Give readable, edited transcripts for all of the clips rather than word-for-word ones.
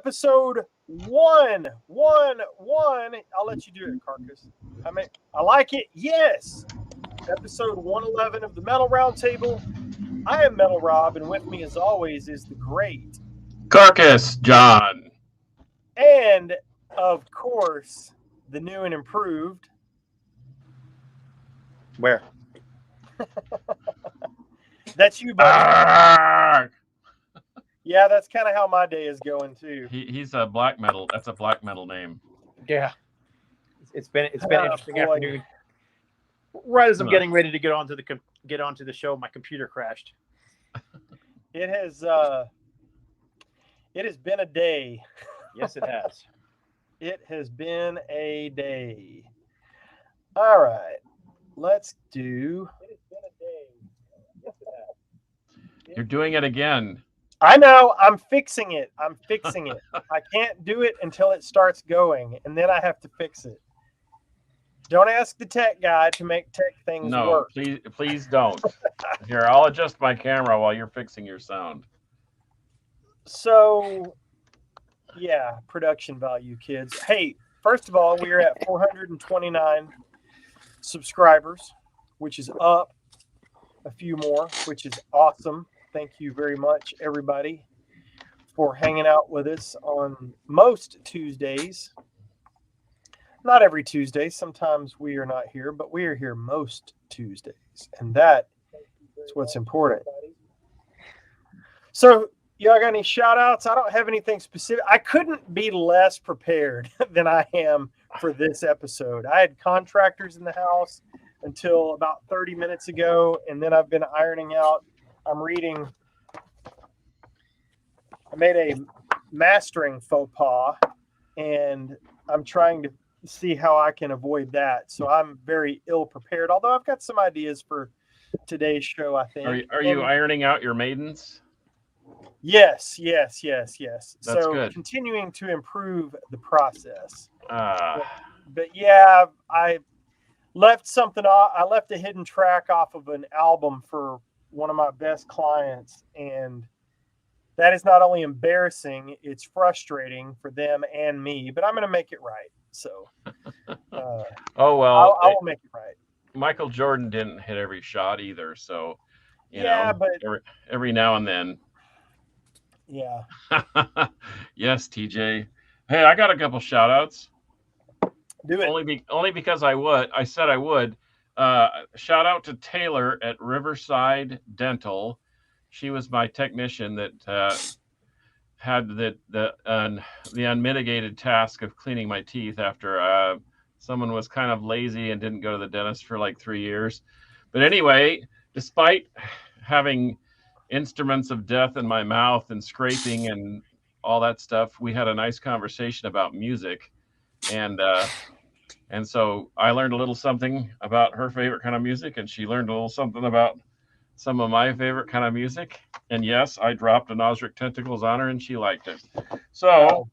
episode 111. I'll let you do it, Carcass. I like it. Yes. Episode 111 of the Metal Roundtable. I am Metal Rob, and with me, as always, is the great Carcass John. And, of course, the new and improved. Where? That's you, buddy. Yeah, that's kind of how my day is going too. He's a black metal. That's a black metal name. Yeah, it's been an interesting boy. afternoon. Right as I'm getting ready to get onto the show, my computer crashed. It has been a day. Yes, it has. It has been a day. All right, let's do. It has been a day. Yes, it has. You're doing it again. I know. I'm fixing it. I can't do it until it starts going, and then I have to fix it. Don't ask the tech guy to make tech things work. No, please don't. Here, I'll adjust my camera while you're fixing your sound. So, yeah, production value, kids. Hey, first of all, we are at 429 subscribers, which is up a few more, which is awesome. Thank you very much, everybody, for hanging out with us on most Tuesdays. Not every Tuesday. Sometimes we are not here, but we are here most Tuesdays. And that is what's important. So, y'all got any shout outs? I don't have anything specific. I couldn't be less prepared than I am for this episode. I had contractors in the house until about 30 minutes ago, and then I've been ironing out. I'm reading. I made a mastering faux pas, and I'm trying to see how I can avoid that. So I'm very ill prepared, although I've got some ideas for today's show, I think. Are you ironing out your maidens? Yes. That's so good. Continuing to improve the process. But yeah, I left something off. I left a hidden track off of an album for one of my best clients, and that is not only embarrassing, it's frustrating for them and me, but I'm going to make it right. So, oh well, I will make it right. Michael Jordan didn't hit every shot either, so you yeah, know, but every now and then. Yeah. Yes, TJ. Hey, I got a couple shout outs. Do it. Only because I said I would. Shout out to Taylor at Riverside Dental. She was my technician that had the unmitigated task of cleaning my teeth after someone was kind of lazy and didn't go to the dentist for like 3 years. But anyway, despite having instruments of death in my mouth and scraping and all that stuff, we had a nice conversation about music, and so I learned a little something about her favorite kind of music, and she learned a little something about some of my favorite kind of music. And yes, I dropped a Nosric Tentacles on her, and she liked it. So,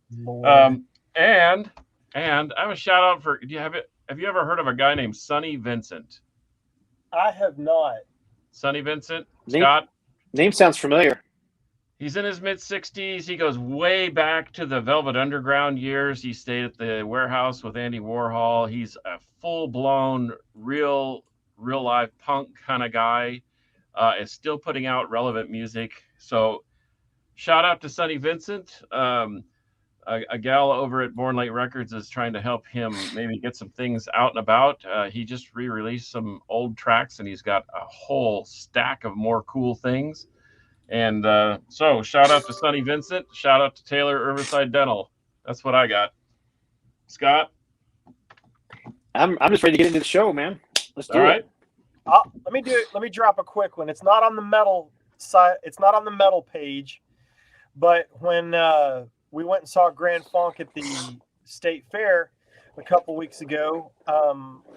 and I have a shout out for. Have you ever heard of a guy named Sonny Vincent? I have not. Sonny Vincent, Scott. Name sounds familiar. He's in his mid-60s. He goes way back to the Velvet Underground years. He stayed at the warehouse with Andy Warhol. He's a full-blown, real life punk kind of guy. Is still putting out relevant music. So shout out to Sonny Vincent. A gal over at Born Late Records is trying to help him maybe get some things out and about. He just re-released some old tracks, and he's got a whole stack of more cool things. And so shout out to Sonny Vincent. Shout out to Taylor Riverside Dental. That's what I got. Scott? I'm just ready to get into the show, man. Let's do it. All right. Let me do it. Let me drop a quick one. It's not on the metal side. It's not on the metal page. But when we went and saw Grand Funk at the State Fair a couple weeks ago,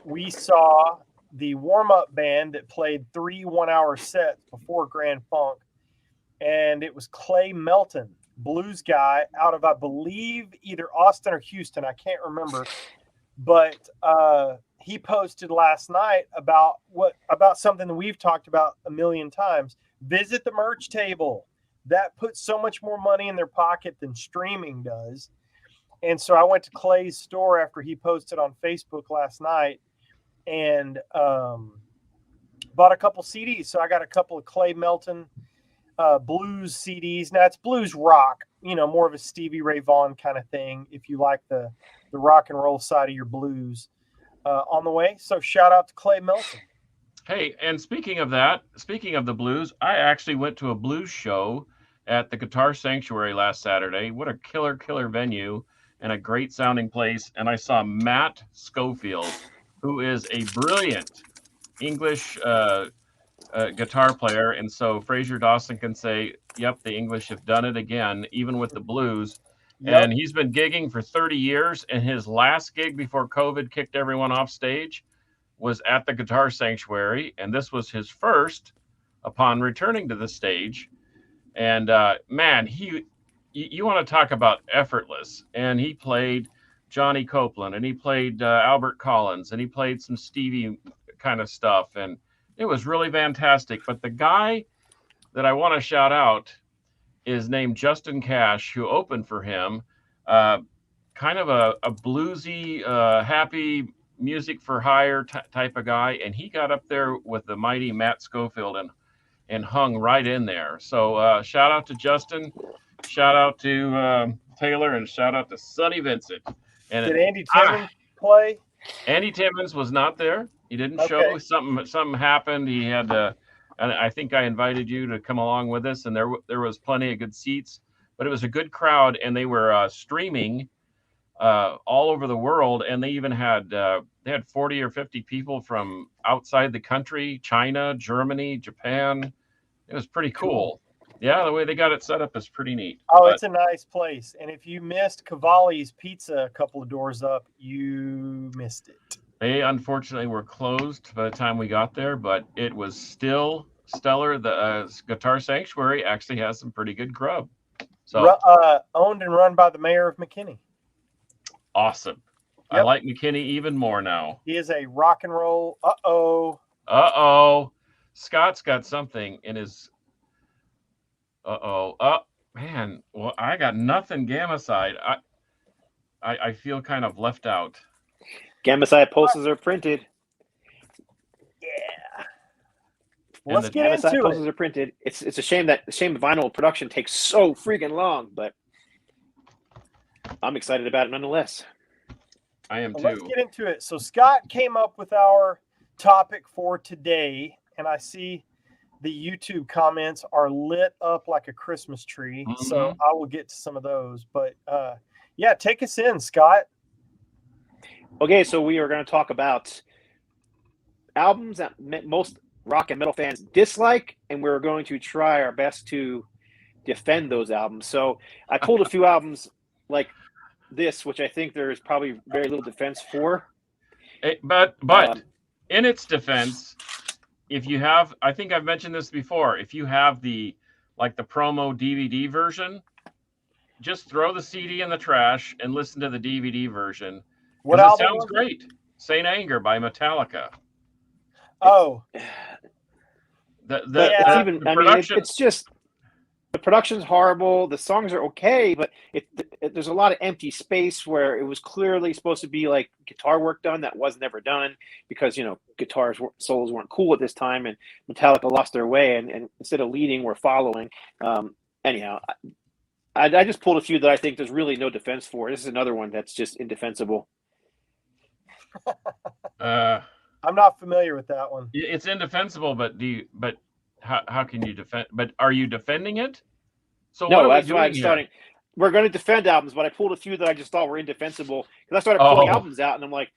we saw the warm-up band that played 3 one-hour sets before Grand Funk, and it was Clay Melton, blues guy out of, I believe, either Austin or Houston. I can't remember, but he posted last night about something that we've talked about a million times. Visit the merch table. that puts so much more money in their pocket than streaming does. And so I went to Clay's store after he posted on Facebook last night and bought a couple CDs. So I got a couple of Clay Melton blues CDs. Now it's blues rock, more of a Stevie Ray Vaughan kind of thing if you like the rock and roll side of your blues on the way. So shout out to Clay Melton. Hey, and speaking of the blues, I actually went to a blues show at the Guitar Sanctuary last Saturday. What a killer venue and a great sounding place. And I saw Matt Schofield, who is a brilliant English guitar player. And so Fraser Dawson can say, yep, the English have done it again, even with the blues. Yep. And he's been gigging for 30 years. And his last gig before COVID kicked everyone off stage was at the Guitar Sanctuary. And this was his first upon returning to the stage. And man, you want to talk about effortless. And he played Johnny Copeland, and he played Albert Collins, and he played some Stevie kind of stuff. And it was really fantastic. But the guy that I want to shout out is named Justin Cash, who opened for him. Kind of a bluesy, happy music for hire type of guy. And he got up there with the mighty Matt Schofield and hung right in there. So shout out to Justin, shout out to Taylor, and shout out to Sonny Vincent. And did Andy Timmons play? Andy Timmons was not there. He didn't show. Something happened. He had to, and I think I invited you to come along with us, and there was plenty of good seats, but it was a good crowd, and they were streaming all over the world, and they even had 40 or 50 people from outside the country, China, Germany, Japan. It was pretty cool. Yeah, the way they got it set up is pretty neat. Oh, it's a nice place. And if you missed Cavalli's Pizza a couple of doors up, you missed it. They unfortunately were closed by the time we got there, but it was still stellar. The Guitar Sanctuary actually has some pretty good grub. So owned and run by the mayor of McKinney. Awesome. Yep. I like McKinney even more now. He is a rock and roll. Scott's got something in his. Man. Well, I got nothing Gamma Side. I feel kind of left out. Gamma Side posters are printed. Yeah. Well, let's get into it. Posters are printed. It's a shame that vinyl production takes so freaking long, but I'm excited about it nonetheless. I am too. Let's get into it. So Scott came up with our topic for today, and I see the YouTube comments are lit up like a Christmas tree. Mm-hmm. So I will get to some of those. But yeah, take us in, Scott. Okay, so we are going to talk about albums that most rock and metal fans dislike, and we're going to try our best to defend those albums. So I pulled a few albums like this, which I think there is probably very little defense for. But in its defense, if you have, I think I've mentioned this before, if you have the promo DVD version, just throw the CD in the trash and listen to the DVD version. What album? It sounds great. Saint Anger by Metallica. Oh. It's just the production's horrible. The songs are okay, but there's a lot of empty space where it was clearly supposed to be like guitar work done that was never done because, guitar solos weren't cool at this time, and Metallica lost their way, and instead of leading, we're following. Anyhow, I just pulled a few that I think there's really no defense for. This is another one that's just indefensible. I'm not familiar with that one. It's indefensible, but how can you defend? But are you defending it? So no, that's why I'm starting. We're going to defend albums, but I pulled a few that I just thought were indefensible because I started pulling albums out, and I'm like,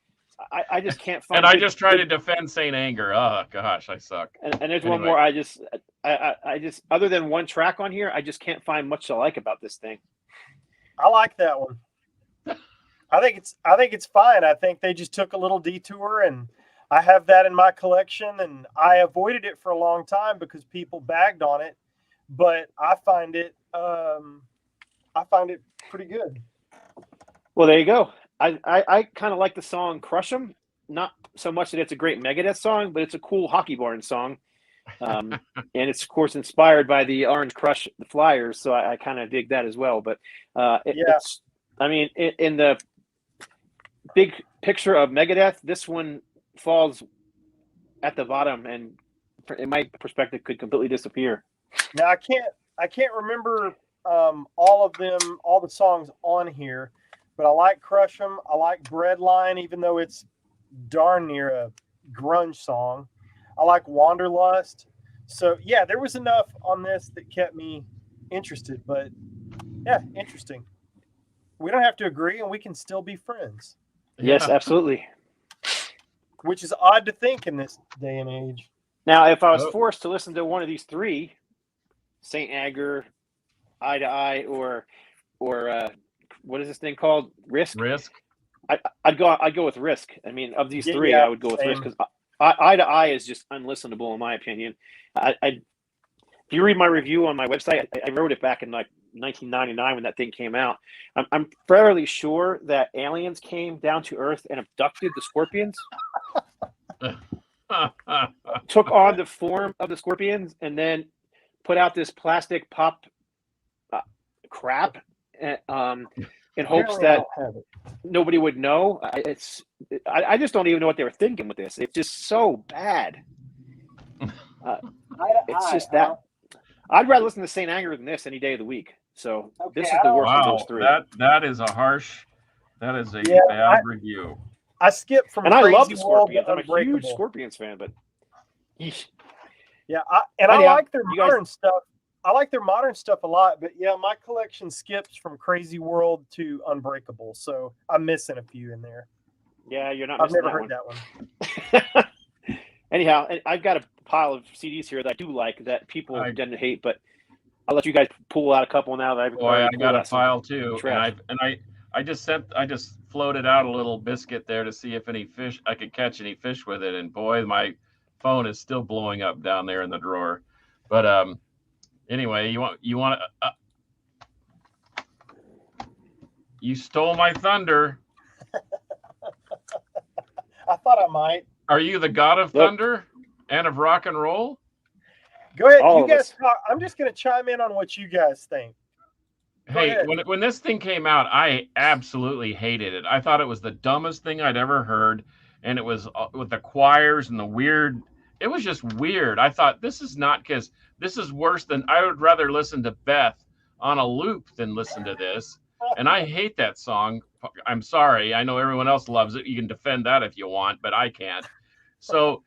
I just can't find. And I just try to defend Saint Anger. Oh gosh, I suck. And there's one more. I just other than one track on here, I just can't find much to like about this thing. I like that one. I think it's fine. I think they just took a little detour, and I have that in my collection, and I avoided it for a long time because people bagged on it, but I find it pretty good. Well, there you go. I kind of like the song Crush 'Em. Not so much that it's a great Megadeth song, but it's a cool Hockey Barn song. And it's of course inspired by the Orange Crush, the Flyers. So I kind of dig that as well. But it's, I mean, in the big picture of Megadeth, this one falls at the bottom, and in my perspective, could completely disappear. Now I can't remember all of them, all the songs on here, but I like Crush 'Em. I like Breadline, even though it's darn near a grunge song. I like Wanderlust. So yeah, there was enough on this that kept me interested. But yeah, interesting. We don't have to agree, and we can still be friends. Yes, absolutely. Which is odd to think in this day and age. Now, if I was forced to listen to one of these three, Saint Anger, Eye to Eye, or what is this thing called? Risk. I'd go with Risk. I mean, of these three, I would go with Risk, because Eye to Eye is just unlistenable in my opinion. If you read my review on my website, I wrote it back in like 1999 when that thing came out. I'm fairly sure that aliens came down to Earth and abducted the Scorpions, took on the form of the Scorpions, and then put out this plastic pop crap in hopes that nobody would know. I just don't even know what they were thinking with this. It's just so bad. It's just that. I'd rather listen to Saint Anger than this any day of the week. So this is the worst of those three. That is a bad review. I skipped from, and I love the Scorpions. I'm a huge Scorpions fan, but yeah, I like their modern stuff. I like their modern stuff a lot, but yeah, my collection skips from Crazy World to Unbreakable, so I'm missing a few in there. Yeah, you're not. I've never heard that one. Anyhow, I've got a pile of CDs here that I do like that people tend to hate, but I'll let you guys pull out a couple now that I got a pile too, and I just floated out a little biscuit there to see if I could catch any fish with it, and boy, my phone is still blowing up down there in the drawer. But anyway, you stole my thunder. I thought I might. Are you the god of thunder and of rock and roll? Go ahead. You guys talk. I'm just going to chime in on what you guys think. Hey, when this thing came out, I absolutely hated it. I thought it was the dumbest thing I'd ever heard. And it was with the choirs and the weird. It was just weird. I thought this is worse than, I would rather listen to Beth on a loop than listen to this. And I hate that song. I'm sorry. I know everyone else loves it. You can defend that if you want, but I can't. So,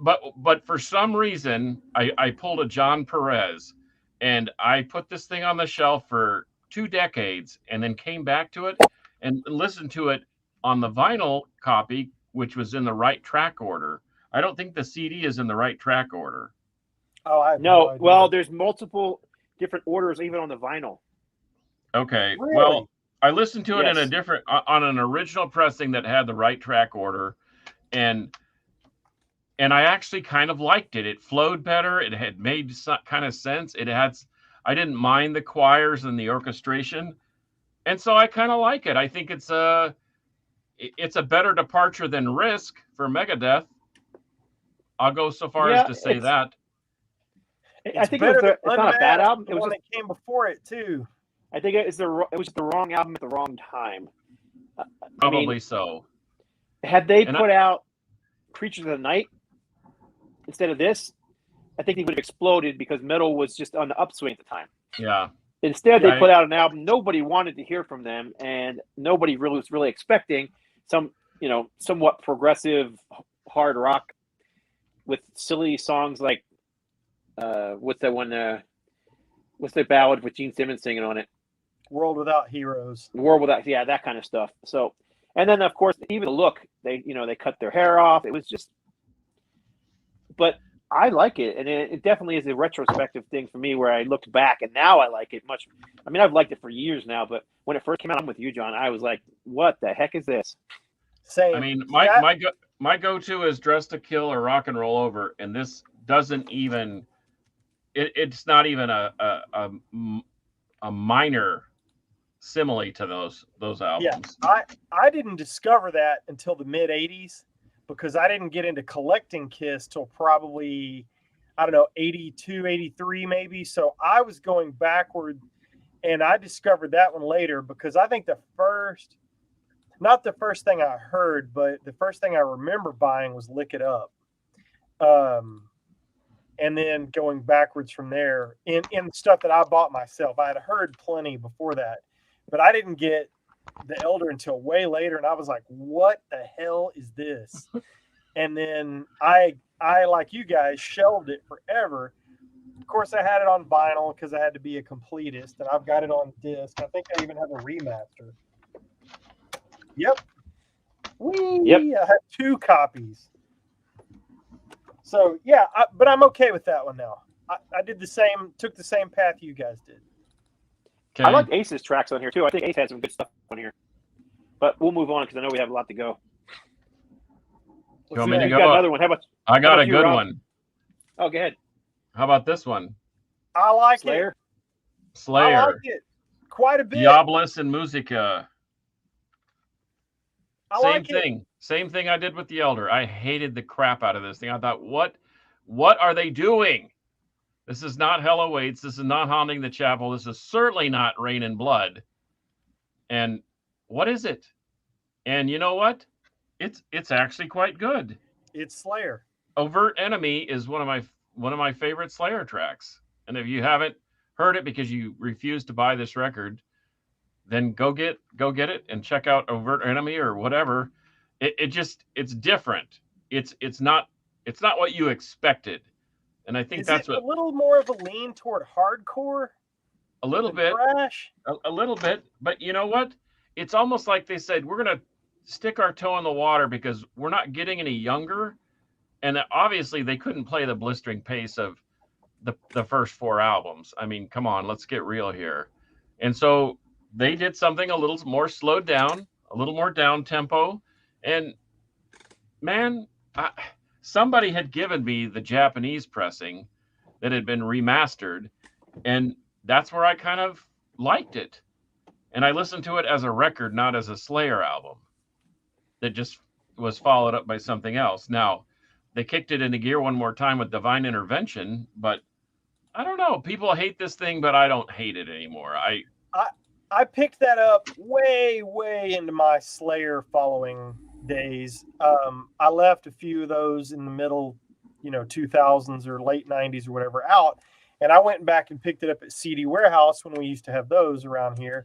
but for some reason, I pulled a John Perez, and I put this thing on the shelf for 2 decades, and then came back to it and listened to it on the vinyl copy, which was in the right track order. I don't think the CD is in the right track order. Oh, no. Well, there's multiple different orders even on the vinyl. Okay. Really? Well, I listened to it in a different, on an original pressing that had the right track order, and I actually kind of liked it. It flowed better. It had made some kind of sense. I didn't mind the choirs and the orchestration, and so I kind of like it. I think it's a better departure than Risk for Megadeth. I'll go so far as to say that. I think it's not a bad album. It was one that came before it too. I think it was the wrong album at the wrong time. Probably so. Had they put out Creatures of the Night instead of this, I think they would have exploded because metal was just on the upswing at the time. Yeah. Instead, they put out an album nobody wanted to hear from them, and nobody really was really expecting some, somewhat progressive hard rock with silly songs like what's the ballad with Gene Simmons singing on it? World Without Heroes. That kind of stuff. So, and then of course, even the look, they cut their hair off. It was just, but I like it. And it definitely is a retrospective thing for me where I looked back and now I like it much. I mean, I've liked it for years now, but when it first came out, I'm with you, John, I was like, what the heck is this? Same. I mean, my go-to is Dress to Kill or Rock and Roll Over. And this doesn't even, it's not even a minor simile to those albums. Yeah, I didn't discover that until the mid 80s because I didn't get into collecting Kiss till probably I don't know, 82, 83 maybe. So I was going backward, and I discovered that one later because I think not the first thing I heard, but the first thing I remember buying was Lick It Up. And then going backwards from there in stuff that I bought myself. I had heard plenty before that, but I didn't get the Elder until way later. And I was like, what the hell is this? And then I like you guys, shelved it forever. Of course, I had it on vinyl because I had to be a completist, and I've got it on disc. I think I even have a remaster. Yep. I have 2 copies. So yeah, but I'm okay with that one now. I did took the same path you guys did. Okay. I like Ace's tracks on here too. I think Ace had some good stuff on here. But we'll move on because I know we have a lot to go. You want me to You go? got another one. How about? I got a you, good Rob? one. Oh, go ahead. How about this one? I like Slayer. Slayer. I like it quite a bit. Diabolus and Musica. Same thing. Same thing I did with the Elder. I hated the crap out of this thing. I thought, what are they doing? This is not Hell Awaits. This is not Haunting the Chapel. This is certainly not Rain and Blood. And what is it? And you know what? It's actually quite good. It's Slayer. Overt Enemy is one of my favorite Slayer tracks. And if you haven't heard it because you refuse to buy this record, then go get it and check out Overt Enemy or whatever. It's different. It's not what you expected. And I think that's a little more of a lean toward hardcore. A little bit. Thrash? A little bit. But you know what? It's almost like they said, we're going to stick our toe in the water because we're not getting any younger. And obviously they couldn't play the blistering pace of the first 4 albums. I mean, come on, let's get real here. And so they did something a little more slowed down, a little more down tempo. And man, somebody had given me the Japanese pressing that had been remastered. And that's where I kind of liked it. And I listened to it as a record, not as a Slayer album that just was followed up by something else. Now, they kicked it into gear one more time with Divine Intervention, but I don't know. People hate this thing, but I don't hate it anymore. I picked that up way, way into my Slayer following days. I left a few of those in the middle, 2000s or late 90s or whatever out. And I went back and picked it up at CD Warehouse when we used to have those around here.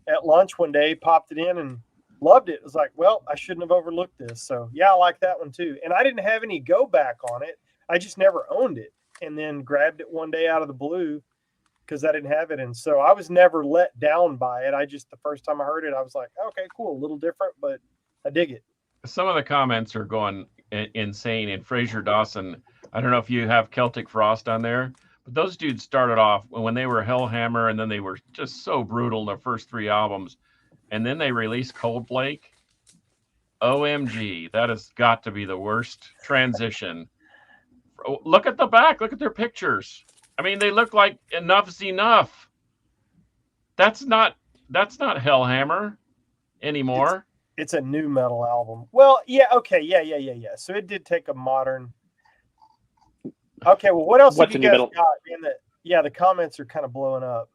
At lunch one day, popped it in and loved it. It was like, well, I shouldn't have overlooked this. So yeah, I like that one too. And I didn't have any go back on it. I just never owned it. And then grabbed it one day out of the blue because I didn't have it. And so I was never let down by it. The first time I heard it, I was like, okay, cool. A little different, but I dig it. Some of the comments are going insane. And Fraser Dawson, I don't know if you have Celtic Frost on there, but those dudes started off when they were Hellhammer, and then they were just so brutal in their first 3 albums. And then they released Cold Blake. OMG, that has got to be the worst transition. Look at the back. Look at their pictures. I mean, they look like Enough's Enough. That's not Hellhammer anymore. It's a new metal album. Well, yeah, okay, yeah. So it did take a modern. Okay, well, what else have you guys got? The comments are kind of blowing up.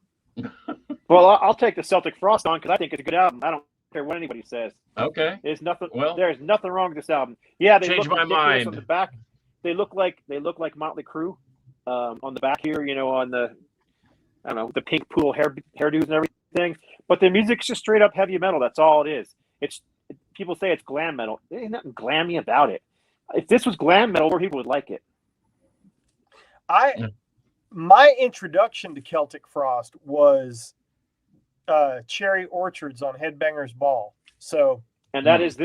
Well, I'll take the Celtic Frost on because I think it's a good album. I don't care what anybody says. Okay. There's nothing wrong with this album. Yeah, they change look my mind on the back. They look like Motley Crue on the back here. On the the pink poodle hairdos and everything. But the music's just straight up heavy metal. That's all it is. People say it's glam metal. There's nothing glammy about it. If this was glam metal, more people would like it. My introduction to Celtic Frost was Cherry Orchards on Headbangers Ball. So, and that is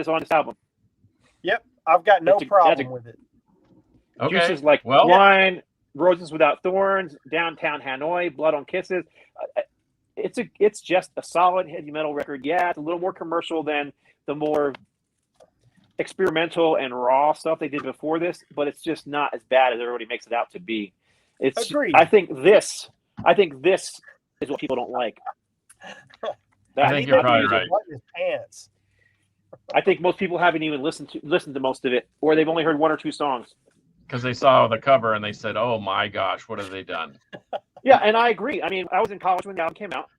on this album. Yep, I've got no problem with it. Okay. Juices like Wine, Roses Without Thorns, Downtown Hanoi, Blood on Kisses. It's just a solid heavy metal record. Yeah, it's a little more commercial than the more experimental and raw stuff they did before this, but it's just not as bad as everybody makes it out to be. Agreed. I think this is what people don't like. I think you're probably right. His pants. I think most people haven't even listened to most of it, or they've only heard 1 or 2 songs. because they saw the cover and they said, "Oh my gosh, what have they done?" Yeah, and I agree. I mean, I was in college when the album came out,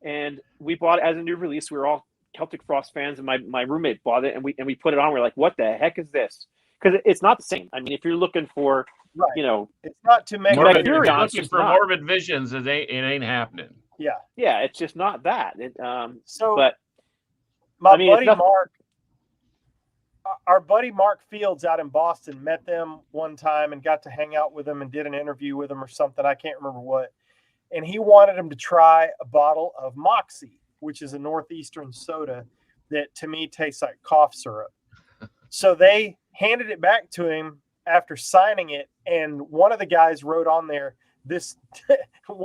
and we bought it as a new release. We were all Celtic Frost fans, and my roommate bought it, and we put it on. We're like, "What the heck is this?" Because it's not the same. I mean, if you're looking for, Right. it's not to make Morbid, if Furion, you're it's looking just for not. morbid visions, it ain't happening. Yeah. Yeah, it's just not that. So, but my I mean, buddy Mark, our buddy Mark Fields out in Boston, met them one time and got to hang out with them and did an interview with them or something. I can't remember what. And he wanted him to try a bottle of Moxie, which is a Northeastern soda that to me tastes like cough syrup. So they handed it back to him after signing it. And one of the guys wrote on there,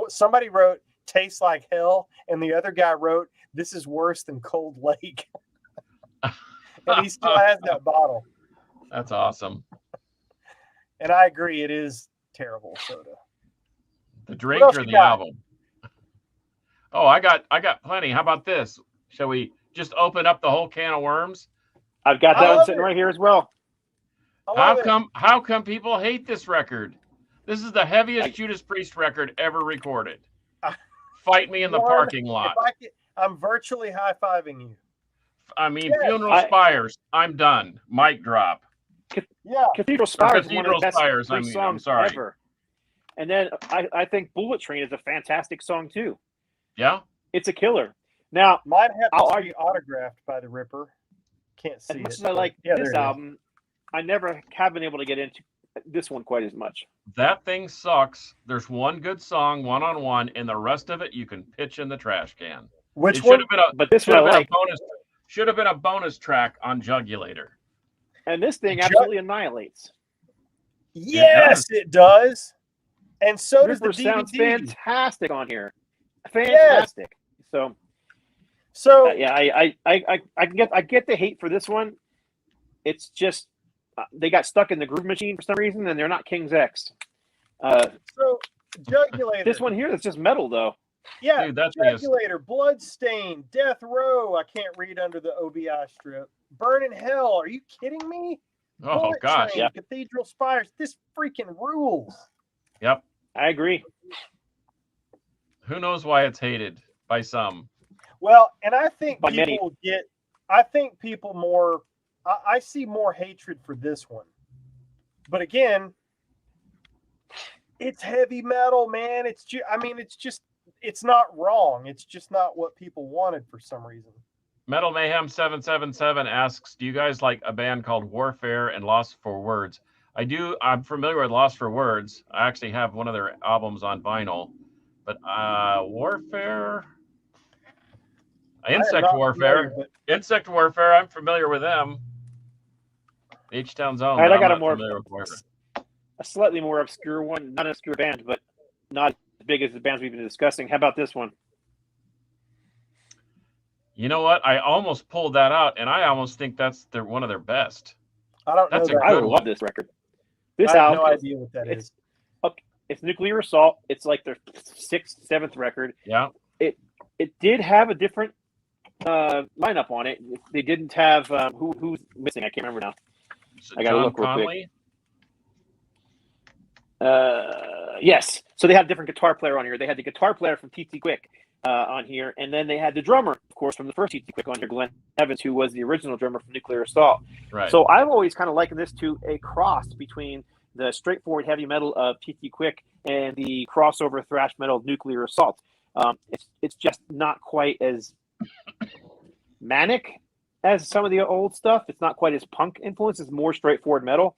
somebody wrote, tastes like hell. And the other guy wrote, this is worse than Cold Lake. And he still has that bottle. That's awesome. And I agree, it is terrible soda. The drink or the album? Oh, I got plenty. How about this? Shall we just open up the whole can of worms? I've got that one sitting right here as well. How come people hate this record? This is the heaviest Judas Priest record ever recorded. Fight me in the parking lot. I'm virtually high-fiving you. I mean, Funeral Spires. I'm done. Mic drop. Yeah, Cathedral Spires is one of the best Spires, Priest songs ever. And then I think Bullet Train is a fantastic song too. Yeah, it's a killer. Now, might have to be autographed by the Ripper. Can't see as much it. as I like this album, I never have been able to get into this one quite as much. That thing sucks. There's one good song, one-on-one, and the rest of it you can pitch in the trash can. Which one? But this one I like. Should have been a bonus track on Jugulator. And this thing absolutely annihilates. Yes, it does. And so does the DVD. Sounds fantastic on here. Fantastic. Yes. So yeah, I get the hate for this one. It's just they got stuck in the groove machine for some reason, and they're not King's X. So Jugulator. This one here is just metal though. Yeah, dude, that's Jugulator, Bloodstain, Death Row. I can't read under the OBI strip. Burn in Hell. Are you kidding me? Oh, Bullet gosh. Train, Cathedral Spires. This freaking rules. Yep. I agree. Who knows why it's hated by some? Well, and I think by people many. I see more hatred for this one. But again, it's heavy metal, man. It's not wrong. It's just not what people wanted for some reason. Metal Mayhem 777 asks, do you guys like a band called Warfare and Lost for Words? I do. I'm familiar with Lost for Words. I actually have one of their albums on vinyl. But Warfare, Insect Warfare, I'm familiar with them. H-Town Zone. All right, I got a slightly more obscure one, not an obscure band, but not as big as the bands we've been discussing. How about this one? You know what? I almost pulled that out, and I almost think that's one of their best. I don't know. I love this record. This album, I have no idea what that is. It's Nuclear Assault. It's like their 6th, 7th record. Yeah. It did have a different lineup on it. They didn't have who's missing. I can't remember now. I got to look real quick. Yes. So they had a different guitar player on here. They had the guitar player from TT Quick on here, and then they had the drummer, of course, from the first TT Quick on here, Glenn Evans, who was the original drummer from Nuclear Assault. Right. So I've always kind of likened this to a cross between the straightforward heavy metal of TT Quick and the crossover thrash metal of Nuclear Assault. It's just not quite as manic as some of the old stuff. It's not quite as punk influence. It's more straightforward metal.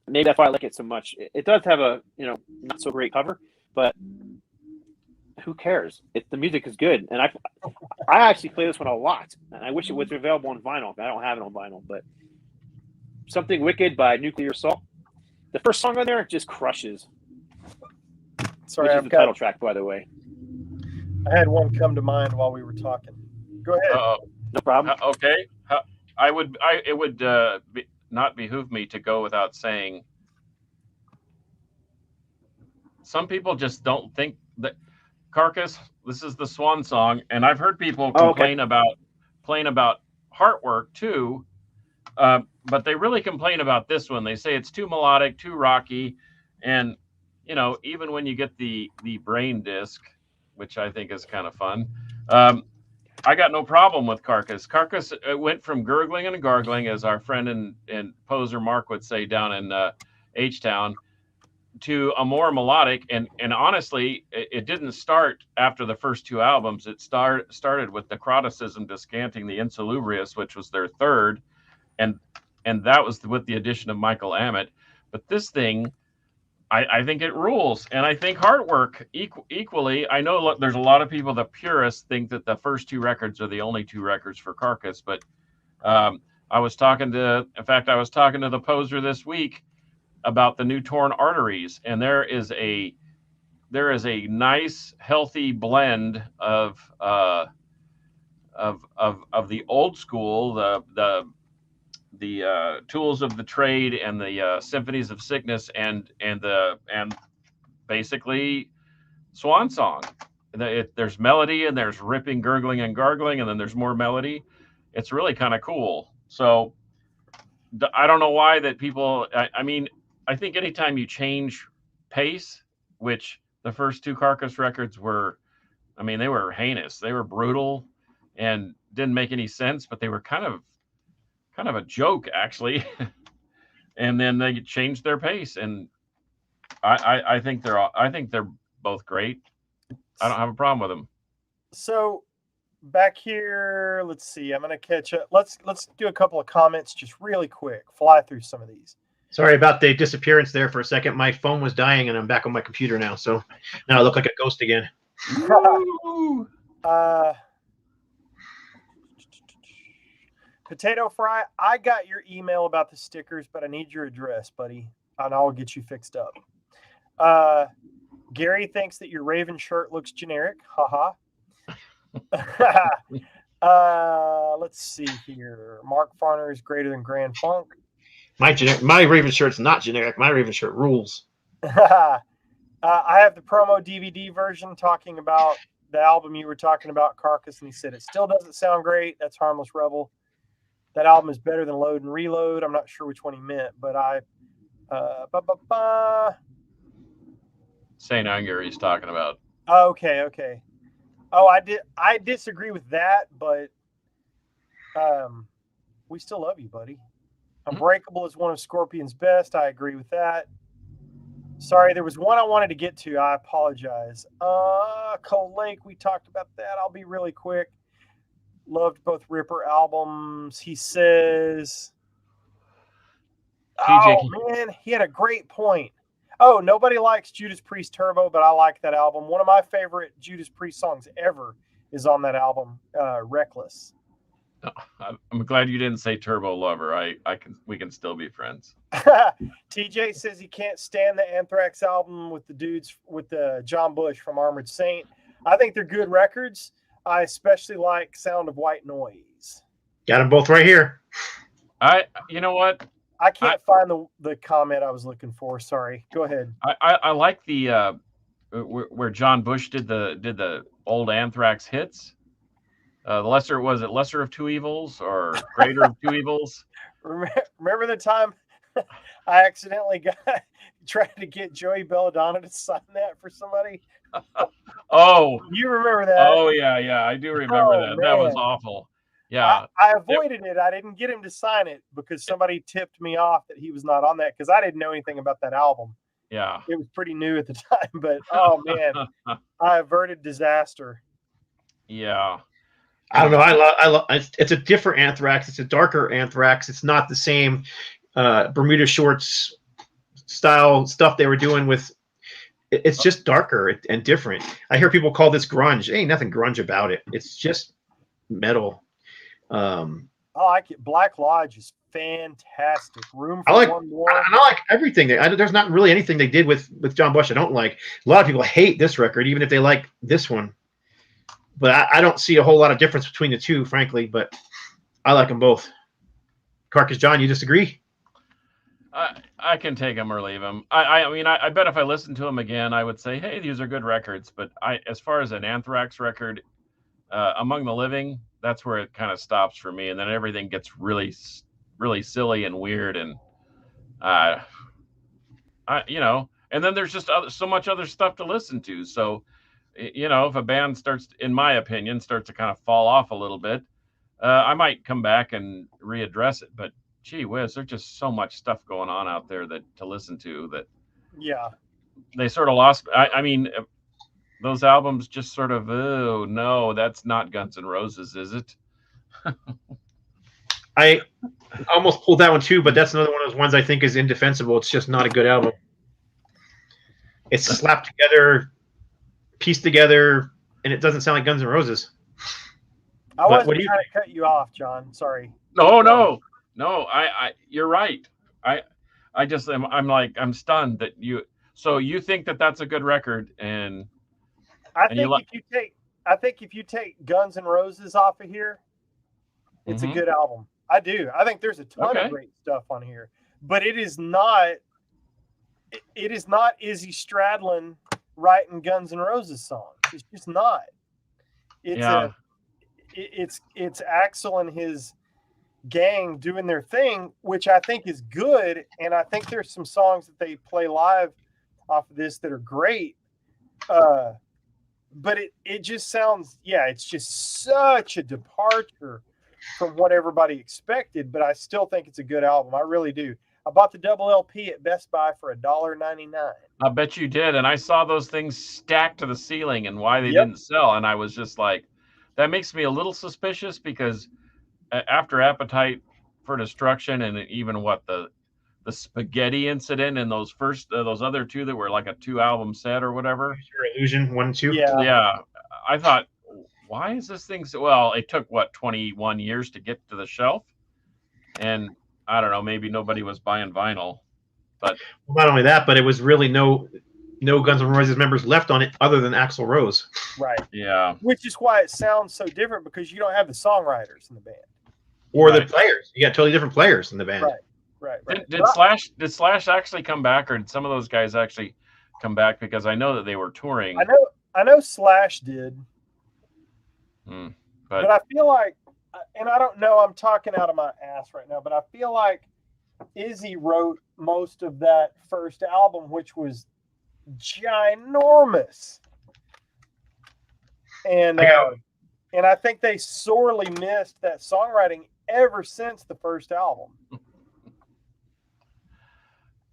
Maybe that's why I like it so much. It does have a not so great cover, but who cares? The music is good, and I actually play this one a lot, and I wish it was available on vinyl. I don't have it on vinyl, but Something Wicked by Nuclear Assault. The first song on there just crushes. Sorry, which is the title track, by the way. I had one come to mind while we were talking. Go ahead. No problem. Okay. It would not behoove me to go without saying. Some people just don't think that Carcass. This is the swan song, and I've heard people complain about Heartwork too, But they really complain about this one. They say it's too melodic, too rocky, and even when you get the brain disc, which I think is kind of fun, I got no problem with Carcass. Carcass went from gurgling and gargling, as our friend and poser Mark would say down in H-Town, to a more melodic. And honestly, it didn't start after the first two albums. It started with Necroticism Descanting the Insalubrious, which was their third, and that was with the addition of Michael Amott. But this thing, I think it rules, and I think Heartwork equally. I know there's a lot of people, the purists, think that the first two records are the only two records for Carcass, but I was talking to the poser this week about the new Torn Arteries, and there is a nice, healthy blend of the old school, the Tools of the Trade and the Symphonies of Sickness, and basically Swan Song. There's melody, and there's ripping, gurgling, and gargling, and then there's more melody. It's really kind of cool. So I don't know why that people. I mean, I think anytime you change pace, which the first two Carcass records were, I mean, they were heinous. They were brutal and didn't make any sense, but they were kind of a joke, actually. And then they changed their pace, and I think they're both great. I don't have a problem with them. So back here, let's see. I'm gonna catch up. Let's do a couple of comments just really quick. Fly through some of these. Sorry about the disappearance there for a second. My phone was dying, and I'm back on my computer now. So now I look like a ghost again. Potato Fry, I got your email about the stickers, but I need your address, buddy, and I'll get you fixed up. Gary thinks that your Raven shirt looks generic. Haha. Let's see here. Mark Farner is greater than Grand Funk. My Raven shirt's not generic. My Raven shirt rules. I have the promo DVD version talking about the album you were talking about, Carcass, and he said it still doesn't sound great. That's Harmless Rebel. That album is better than Load and Reload. I'm not sure which one he meant, but St. Anger he's talking about. Okay. Oh, I disagree with that, but we still love you, buddy. Unbreakable is one of Scorpion's best. I agree with that. Sorry, there was one I wanted to get to. I apologize. Cold Lake, we talked about that. I'll be really quick. Loved both Ripper albums. He says, oh, man, he had a great point. Oh, nobody likes Judas Priest Turbo, but I like that album. One of my favorite Judas Priest songs ever is on that album, Reckless. I'm glad you didn't say Turbo Lover. We can still be friends. TJ says he can't stand the Anthrax album with the dudes with the John Bush from Armored Saint. I think they're good records. I especially like Sound of White Noise. Got them both right here. You know what? I can't find the comment I was looking for. Sorry. Go ahead. I like the where John Bush did the old Anthrax hits. Lesser of Two Evils or Greater of Two Evils? Remember the time I accidentally tried to get Joey Belladonna to sign that for somebody? Oh, you remember that? Oh yeah, I do remember that. Man. That was awful. Yeah, I avoided it. I didn't get him to sign it because somebody tipped me off that he was not on that because I didn't know anything about that album. Yeah, it was pretty new at the time, but oh man, I averted disaster. Yeah. I don't know. I love. It's a different Anthrax. It's a darker Anthrax. It's not the same Bermuda Shorts style stuff they were doing with. It's just darker and different. I hear people call this grunge. Ain't nothing grunge about it. It's just metal. I like it. Black Lodge is fantastic. Room for One More. I like everything. There's not really anything they did with John Bush I don't like. A lot of people hate this record, even if they like this one. But I don't see a whole lot of difference between the two, frankly. But I like them both. Carcass John, you disagree? I can take them or leave them. I mean, I bet if I listened to them again, I would say, hey, these are good records. But as far as an Anthrax record, Among the Living, that's where it kind of stops for me. And then everything gets really, really silly and weird, and and then there's just so much other stuff to listen to. So, if a band starts, in my opinion, starts to kind of fall off a little bit, I might come back and readdress it. But gee whiz, there's just so much stuff going on out there to listen to that. Yeah. They sort of lost. I mean, those albums just sort of, oh no, that's not Guns N' Roses, is it? I almost pulled that one too, but that's another one of those ones I think is indefensible. It's just not a good album. It's slapped together, pieced together, and it doesn't sound like Guns N' Roses. I wasn't trying to cut you off, John. Sorry. No. You're right. I just I'm stunned that you. So you think that that's a good record, and I think if you take Guns N' Roses off of here, it's a good album. I do. I think there's a ton of great stuff on here, but it is not Izzy Stradlin writing Guns N' Roses songs. It's just not. It's Axl and his gang doing their thing, which I think is good, and I think there's some songs that they play live off of this that are great. But it just sounds, it's just such a departure from what everybody expected, but I still think it's a good album. I really do. I bought the double LP at Best Buy for $1.99. I bet you did, and I saw those things stacked to the ceiling and why they didn't sell, and I was just like, that makes me a little suspicious, because after Appetite for Destruction and even the spaghetti incident and those other two that were like a 2-album set or whatever. Your Illusion 1 and 2. Yeah. I thought, why is this thing so well? It took 21 years to get to the shelf, and I don't know, maybe nobody was buying vinyl, but not only that, but it was really no Guns N' Roses members left on it other than Axl Rose. Right. Yeah. Which is why it sounds so different, because you don't have the songwriters in the band or the players. You got totally different players in the band. Right. Did Slash actually come back, or did some of those guys actually come back? Because I know that they were touring. I know Slash did. But I feel like, and I don't know, I'm talking out of my ass right now, but I feel like Izzy wrote most of that first album, which was ginormous. And I think they sorely missed that songwriting ever since the first album.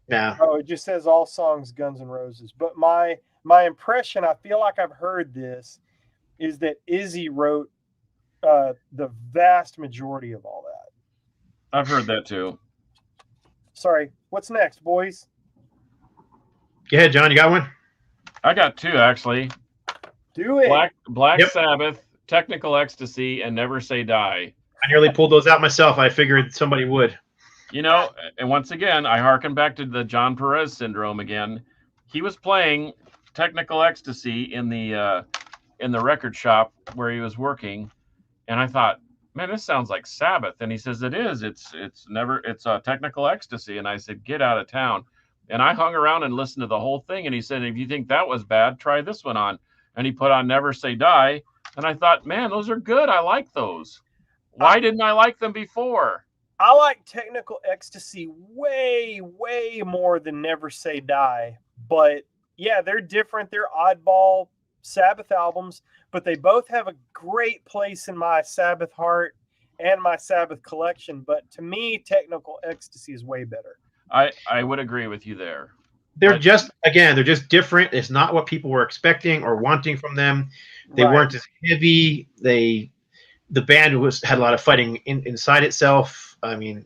Yeah. Oh, it just says all songs Guns N' Roses. But my impression, I feel like I've heard this, is that Izzy wrote the vast majority of all that. I've heard that too. Sorry, what's next, boys? Go ahead, John. You got one? I got two, actually. Do it. Black Sabbath, Technical Ecstasy, and Never Say Die. I nearly pulled those out myself. I figured somebody would. And once again, I harken back to the John Perez syndrome again. He was playing Technical Ecstasy in the record shop where he was working, and I thought, man, this sounds like Sabbath. And he says, it is. It's Technical Ecstasy. And I said, get out of town. And I hung around and listened to the whole thing. And he said, if you think that was bad, try this one on. And he put on Never Say Die. And I thought, man, those are good. I like those. Why didn't I like them before? I like Technical Ecstasy way, way more than Never Say Die. But yeah, they're different. They're oddball Sabbath albums, but they both have a great place in my Sabbath heart and my Sabbath collection. But to me, Technical Ecstasy is way better. I would agree with you there. They're just different. It's not what people were expecting or wanting from them. They weren't as heavy. The band had a lot of fighting inside itself. I mean,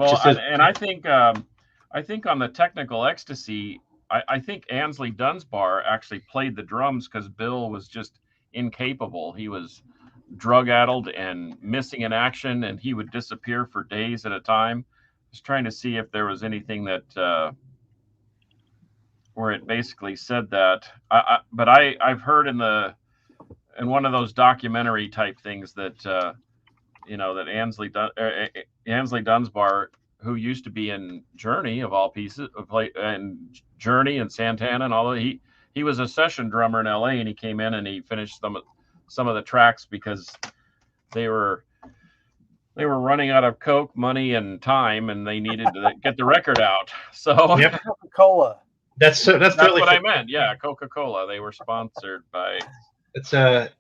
I think on the Technical Ecstasy, I think Ainsley Dunsbar actually played the drums because Bill was just incapable. He was drug-addled and missing in action, and he would disappear for days at a time. I was trying to see if there was anything that where it basically said that. But I've heard in one of those documentary type things that that Ainsley Dunsbar, who used to be in Journey of all pieces, and Journey and Santana and all that, he was a session drummer in LA, and he came in and he finished some of the tracks because they they were running out of Coke, money, and time, and they needed to get the record out. So Yep. Coca-Cola. That's totally what I meant. Yeah, Coca-Cola. They were sponsored by. It's a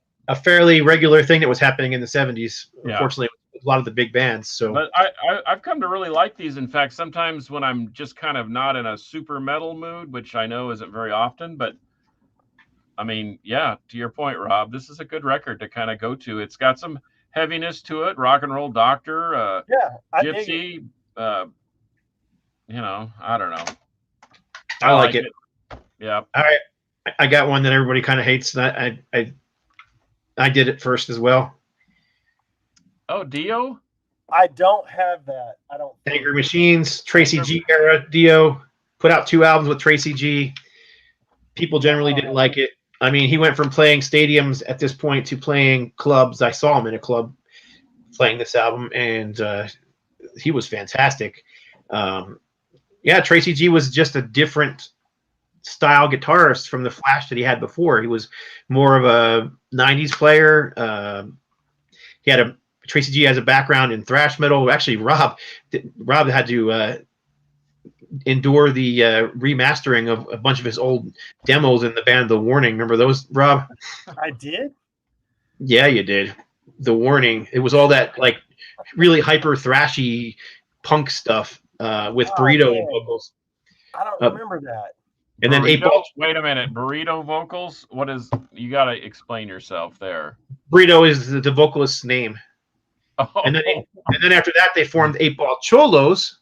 fairly regular thing that was happening in the 70s. Yeah. Unfortunately, a lot of the big bands. So, but I've come to really like these. In fact, sometimes when I'm just kind of not in a super metal mood, which I know isn't very often, but I mean, yeah, to your point, Rob, this is a good record to kind of go to. It's got some heaviness to it. Rock and Roll Doctor, Gypsy, you know, I don't know. I like it. Yeah. All right. I got one that everybody kind of hates. I did it first as well. Oh, Dio? I don't have that. I don't. Angry Machines, Tracy G era Dio, put out 2 albums with Tracy G. People generally didn't like it. I mean, he went from playing stadiums at this point to playing clubs. I saw him in a club playing this album, and he was fantastic. Yeah, Tracy G was just a different style guitarist from the Flash that he had before. He was more of a 90s player. Tracy G has a background in thrash metal. Actually, Rob had to endure the remastering of a bunch of his old demos in the band The Warning. Remember those, Rob? I did? Yeah, you did. The Warning. It was all that like really hyper thrashy punk stuff with Burrito vocals. I don't remember that. And then Burrito, wait a minute, Burrito vocals? What is, you got to explain yourself there. Burrito is the vocalist's name. Oh. And then after that, they formed 8-Ball Cholos.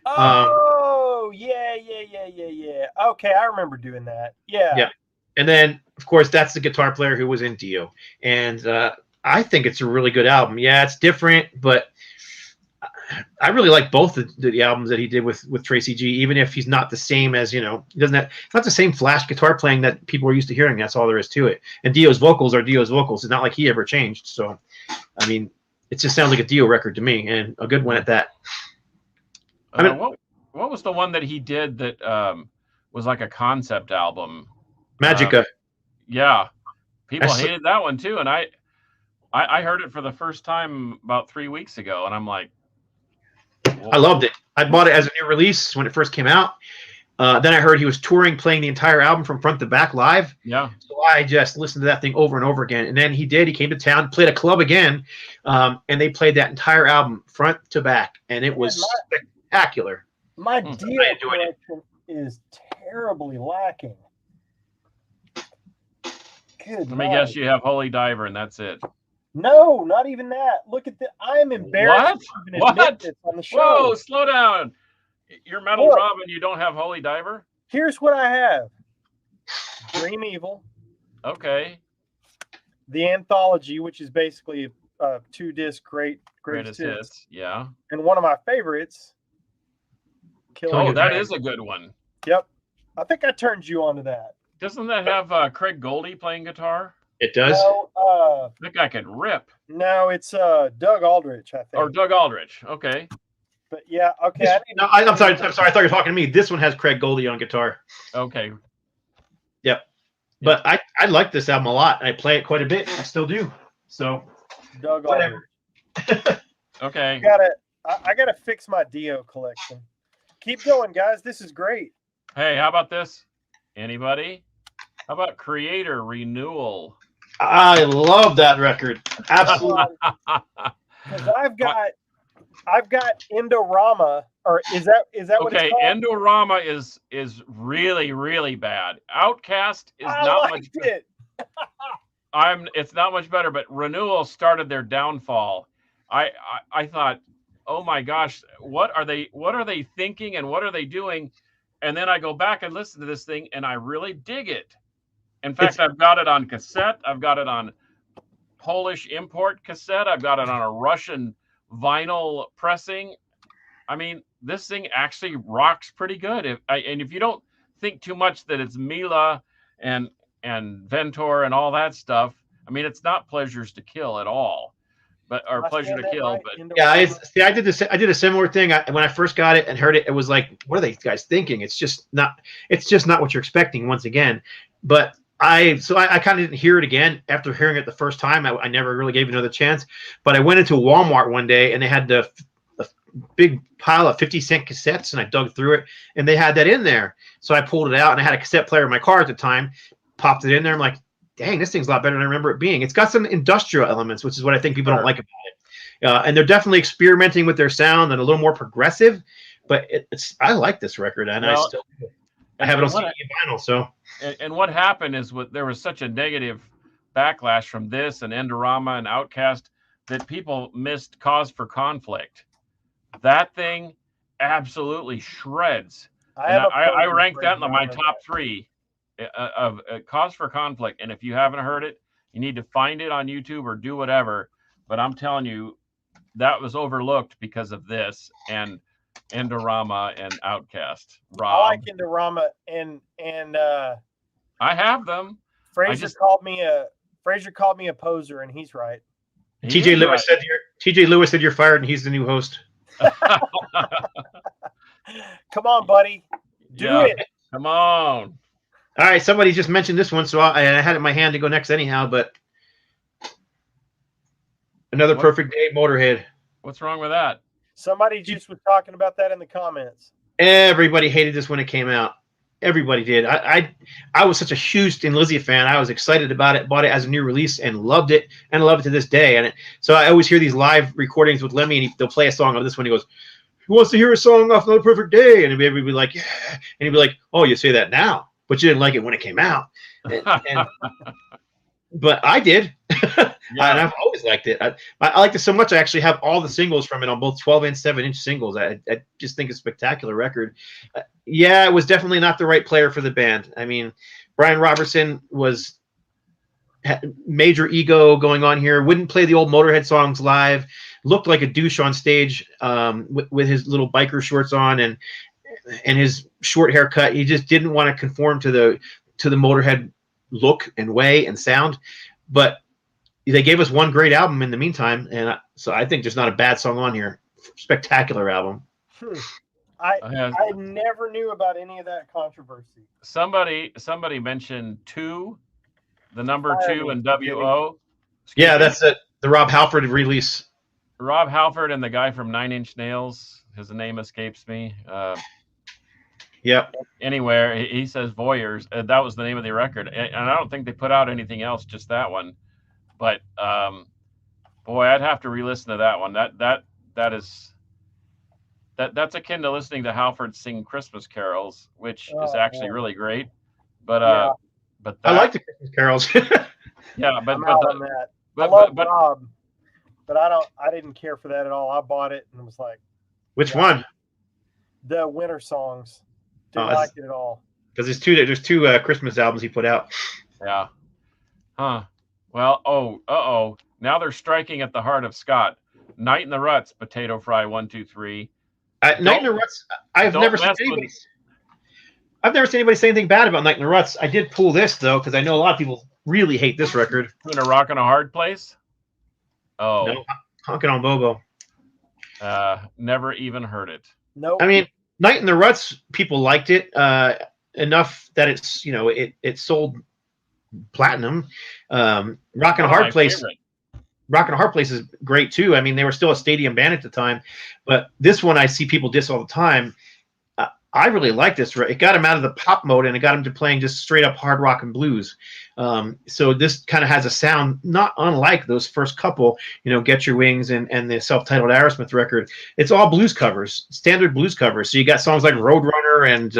Oh, yeah. Okay, I remember doing that. Yeah. Yeah. And then, of course, that's the guitar player who was in Dio. And I think it's a really good album. Yeah, it's different, but I really like both the albums that he did with Tracy G, even if he's not the same as, he doesn't have, it's not the same Flash guitar playing that people are used to hearing. That's all there is to it. And Dio's vocals are Dio's vocals. It's not like he ever changed. So, I mean, it just sounds like a Dio record to me, and a good one at that. I mean, what was the one that he did that was like a concept album? Magica. Yeah, people hated that one too, and I heard it for the first time about 3 weeks ago, and I'm like, whoa. I loved it. I bought it as a new release when it first came out. Then I heard he was touring, playing the entire album from front to back live. Yeah. So I just listened to that thing over and over again. And then he came to town, played a club again, and they played that entire album front to back, and it was spectacular. My Dio collection is terribly lacking. Good. Let me guess, you have Holy Diver, and that's it. No, not even that. Look at I am embarrassed. What? This on the show. Whoa, slow down. You're Metal Rob and you don't have Holy Diver? Here's what I have. Dream Evil. Okay. The Anthology, which is basically a 2-disc greatest hits. Yeah. And one of my favorites. That is a good one. Yep. I think I turned you onto that. Doesn't that have Craig Goldie playing guitar? It does. No, that guy can rip. No, it's Doug Aldrich, I think. Or Doug Aldrich. Okay. But yeah, okay. I'm sorry. I thought you were talking to me. This one has Craig Goldie on guitar. Okay. Yep. But I like this album a lot. I play it quite a bit. I still do. So. Doug Aldrich. Okay. I gotta fix my Dio collection. Keep going, guys. This is great. Hey, how about this? Anybody? How about Creator Renewal? I love that record. Absolutely. Because I've got Endorama, or is that what it's called? Endorama is really, really bad. Outcast is not much better. It's not much better, but Renewal started their downfall. I thought, oh my gosh, what are they thinking and what are they doing? And then I go back and listen to this thing and I really dig it. In fact, I've got it on cassette. I've got it on Polish import cassette. I've got it on a Russian vinyl pressing. I mean, this thing actually rocks pretty good. And if you don't think too much that it's Mila and Ventor and all that stuff, I mean, it's not Pleasures to Kill at all, or Pleasure to Kill. But yeah, I did a similar thing. When I first got it and heard it, it was like, what are they guys thinking? It's just not what you're expecting once again. But I kind of didn't hear it again after hearing it the first time. I never really gave it another chance. But I went into Walmart one day and they had a big pile of 50-cent cassettes, and I dug through it, and they had that in there. So I pulled it out, and I had a cassette player in my car at the time, popped it in there. I'm like, dang, this thing's a lot better than I remember it being. It's got some industrial elements, which is what I think people don't like about it. And they're definitely experimenting with their sound and a little more progressive. But I like this record, and I have it on CD and vinyl. So, and what happened is there was such a negative backlash from this and Endorama and Outkast that people missed Cause for Conflict. That thing absolutely shreds. I ranked that in my top 3 of Cause for Conflict. And if you haven't heard it, you need to find it on YouTube or do whatever. But I'm telling you, that was overlooked because of this and Endorama and Outkast. Rob. I like Endorama and I have them. Fraser called me a poser, and he's right. TJ Lewis said you're fired, and he's the new host. Come on, buddy. Do it. Come on. All right, somebody just mentioned this one, so I had it in my hand to go next anyhow, but Another Perfect Day, Motorhead. What's wrong with that? Somebody just was talking about that in the comments. Everybody hated this when it came out. Everybody did. I was such a huge Thin Lizzy fan. I was excited about it, bought it as a new release, and loved it, and love it to this day. And so I always hear these live recordings with Lemmy, and they'll play a song of this one. He goes, "Who wants to hear a song off Another Perfect Day?" And everybody would be like, "Yeah," and he'd be like, "Oh, you say that now, but you didn't like it when it came out." But I did. Yeah. And I've always liked it. I liked it so much. I actually have all the singles from it on both 12 and 7-inch singles. I just think it's a spectacular record. Yeah, it was definitely not the right player for the band. I mean, Brian Robertson had major ego going on here. Wouldn't play the old Motorhead songs live. Looked like a douche on stage with his little biker shorts on and his short haircut. He just didn't want to conform to the Motorhead look and way and sound. But they gave us one great album in the meantime, and so I think there's not a bad song on here. Spectacular album. I never knew about any of that controversy. Somebody mentioned 2, the number 2 and WO. Yeah, that's it. The Rob Halford release. Rob Halford and the guy from 9 Inch Nails. His name escapes me. Yep. Anywhere he says Voyeurs. That was the name of the record, and I don't think they put out anything else, just that one. But boy, I'd have to re-listen to that one. That's akin to listening to Halford sing Christmas carols, which is actually really great. But I like the Christmas carols. Yeah, but I love Rob, but I didn't care for that at all. I bought it and was like, which one? The winter songs. Didn't like it at all. Because there's two Christmas albums he put out. Yeah. Huh. Well, now they're striking at the heart of Scott. Night in the Ruts, Potato Fry 1, 2, 3. Night in the Ruts. I've never seen anybody say anything bad about Night in the Ruts. I did pull this though because I know a lot of people really hate this record. In a Rock and a Hard Place. Oh, no, Honkin' on Bobo. Never even heard it. No, I mean, Night in the Ruts, people liked it enough that it's it sold platinum. Rock and a Hard Place. Rock and a Hard Place is great too. I mean, they were still a stadium band at the time, but this one I see people diss all the time. I really like this. It got him out of the pop mode and it got him to playing just straight up hard rock and blues. So this kind of has a sound not unlike those first couple, Get Your Wings and the self-titled Aerosmith record. It's all blues covers, standard blues covers. So you got songs like Roadrunner and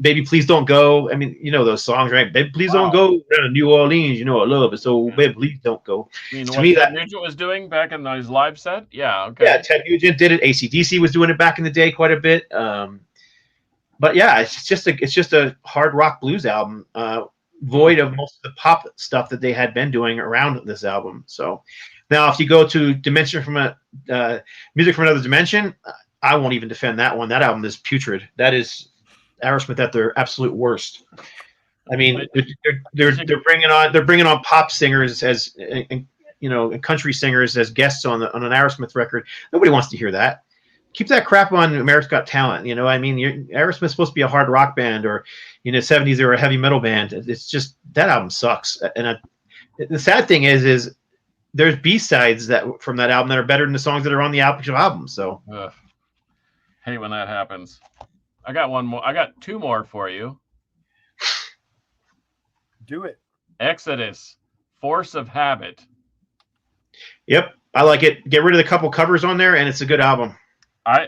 Baby Please Don't Go. I mean, those songs, right? Baby Please Don't Go down to New Orleans. I love it. So Baby Please Don't Go. To me, Ted Nugent was doing back in his live set? Yeah, okay. Yeah, Ted Nugent did it. AC/DC was doing it back in the day quite a bit. But yeah, it's just a hard rock blues album, void of most of the pop stuff that they had been doing around this album. So now if you go to Music from Another Dimension, I won't even defend that one. That album is putrid. That is Aerosmith at their absolute worst. I mean, they're bringing on pop singers as country singers as guests on an Aerosmith record. Nobody wants to hear that. keep that crap on America's Got Talent. You know, I mean, Aerosmith's supposed to be a hard rock band, or 70s they were a heavy metal band. It's just that album sucks. And the sad thing is there's B-sides from that album that are better than the songs that are on the actual album. So hate when that happens. I got one more. I got two more for you. Do it. Exodus, Force of Habit. Yep, I like it. Get rid of the couple covers on there, and it's a good album. I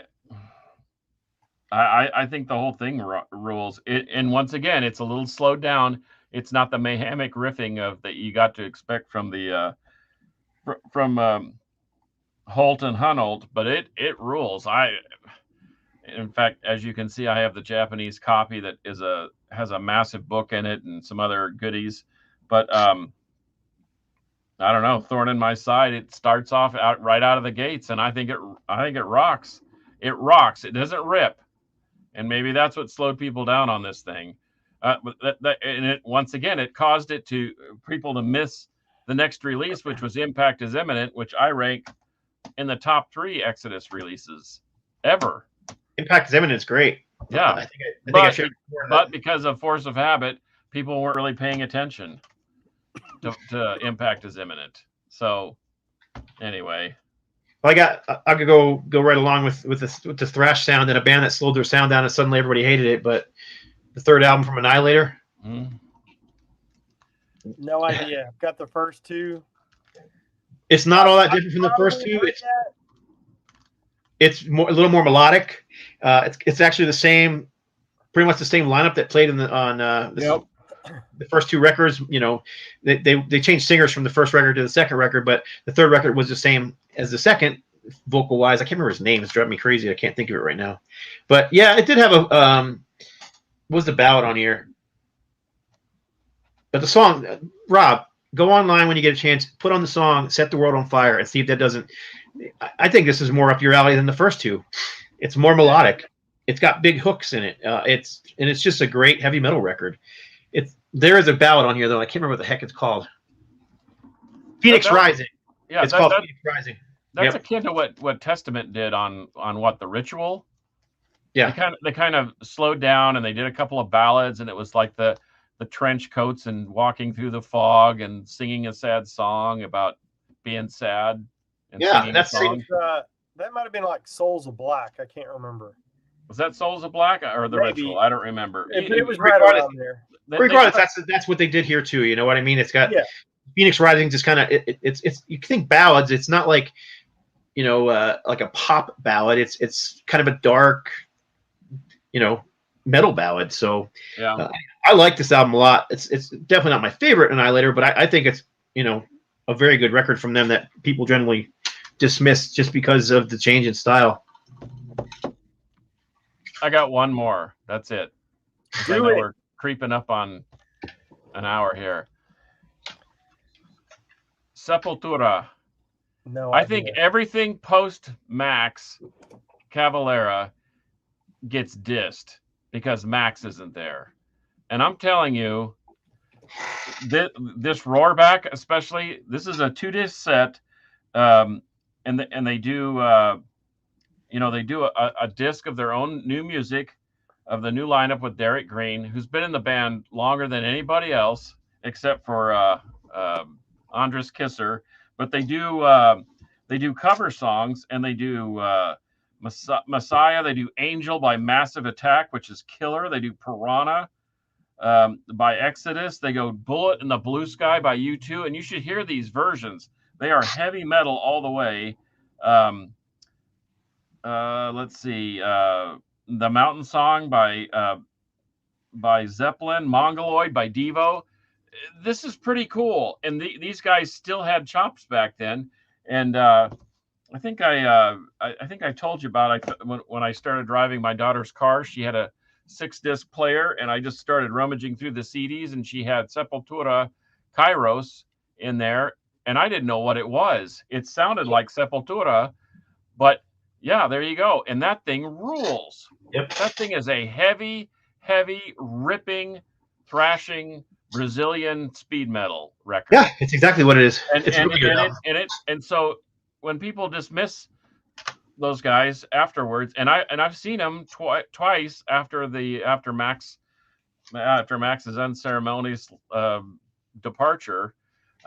think the whole thing rules. And once again, it's a little slowed down. It's not the mayhemic riffing that you got to expect from the Holt and Hunold, but it rules. In fact, as you can see, I have the Japanese copy that has a massive book in it and some other goodies. But I don't know, thorn in my side. It starts off right out of the gates, and I think it rocks. It rocks. It doesn't rip, and maybe that's what slowed people down on this thing. And once again, it caused people to miss the next release, which was Impact is Imminent, which I rank in the top 3 Exodus releases ever. Impact is Imminent is great. Yeah, I think I should. But because of Force of Habit, people weren't really paying attention to Impact is Imminent. So anyway, well, I could go right along with the thrash sound, and a band that slowed their sound down and suddenly everybody hated it. But the third album from Annihilator. No idea. Got the first 2. It's not all that different from the first 2. It's a little more melodic. It's actually pretty much the same lineup that played the first 2 records. They changed singers from the first record to the second record, but the third record was the same as the second, vocal wise. I can't remember his name. It's driving me crazy. I can't think of it right now. But yeah, it did have what was the ballad on here? But the song, Rob, go online when you get a chance, put on the song, Set the World on Fire, and see if that doesn't. I think this is more up your alley than the first 2. It's more melodic. It's got big hooks in it. It's just a great heavy metal record. There is a ballad on here though. I can't remember what the heck it's called. Phoenix Rising. Yeah, it's called Phoenix Rising. That's akin to what Testament did on what the Ritual. Yeah, they kind of slowed down and they did a couple of ballads, and it was like the trench coats and walking through the fog and singing a sad song about being sad. And that's that might have been like Souls of Black. I can't remember. Was that Souls of Black or the Maybe. Ritual? I don't remember. It was right around there. Regardless, that's what they did here too. You know what I mean? It's got Phoenix Rising. Just kind of it's you think ballads. It's not like like a pop ballad. It's kind of a dark metal ballad. So I like this album a lot. It's definitely not my favorite Annihilator, but I think it's a very good record from them that people generally dismiss just because of the change in style. I got one more. That's it. I know we're creeping up on an hour here. Sepultura. No, I think everything post Max Cavalera gets dissed because Max isn't there. And I'm telling you, this Roarback, especially, this is a 2-disc set, and they do they do a disc of their own new music of the new lineup with Derek Green, who's been in the band longer than anybody else except for Andres Kisser. But they do cover songs, and they do Messiah. They do Angel by Massive Attack, which is killer. They do Piranha by Exodus. They go Bullet in the Blue Sky by U2, and you should hear these versions. They are heavy metal all the way. Let's see, The Mountain Song by Zeppelin, Mongoloid by Devo. This is pretty cool, and these guys still had chops back then. And I think I told you about it when I started driving my daughter's car. She had a 6-disc player, and I just started rummaging through the CDs, and she had Sepultura Kairos in there, and I didn't know what it was. It sounded like Sepultura, but yeah, there you go. And that thing rules. Yep. That thing is a heavy, ripping, thrashing Brazilian speed metal record. Yeah, it's exactly what it is. And so when people dismiss those guys afterwards, and I've seen them twice after Max's unceremonious departure,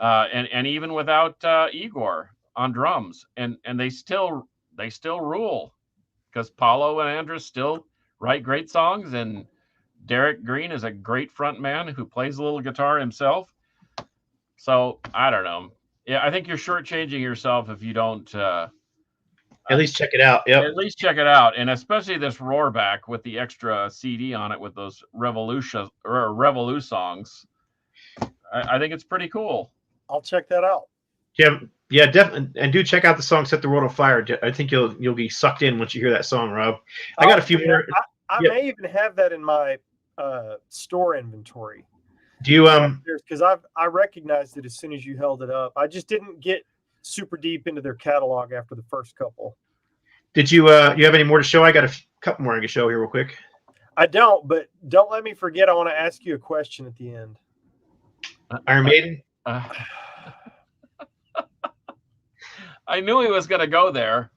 and even without Igor on drums, and they still rule, because Paulo and Andrus still write great songs, and Derek Green is a great front man who plays a little guitar himself. So I don't know. Yeah, I think you're shortchanging yourself if you don't. At least check it out. Yep. At least check it out, and especially this Roarback with the extra CD on it with those Revolu songs. I think it's pretty cool. I'll check that out. Yeah, definitely, and do check out the song "Set the World on Fire." I think you'll be sucked in once you hear that song, Rob. I got a few more. I may even have that in my store inventory. Do you Because I recognized it as soon as you held it up. I just didn't get super deep into their catalog after the first couple. Did you have any more to show? I got a couple more I can show here real quick. I don't, but don't let me forget. I want to ask you a question at the end. Iron Maiden. I knew he was going to go there.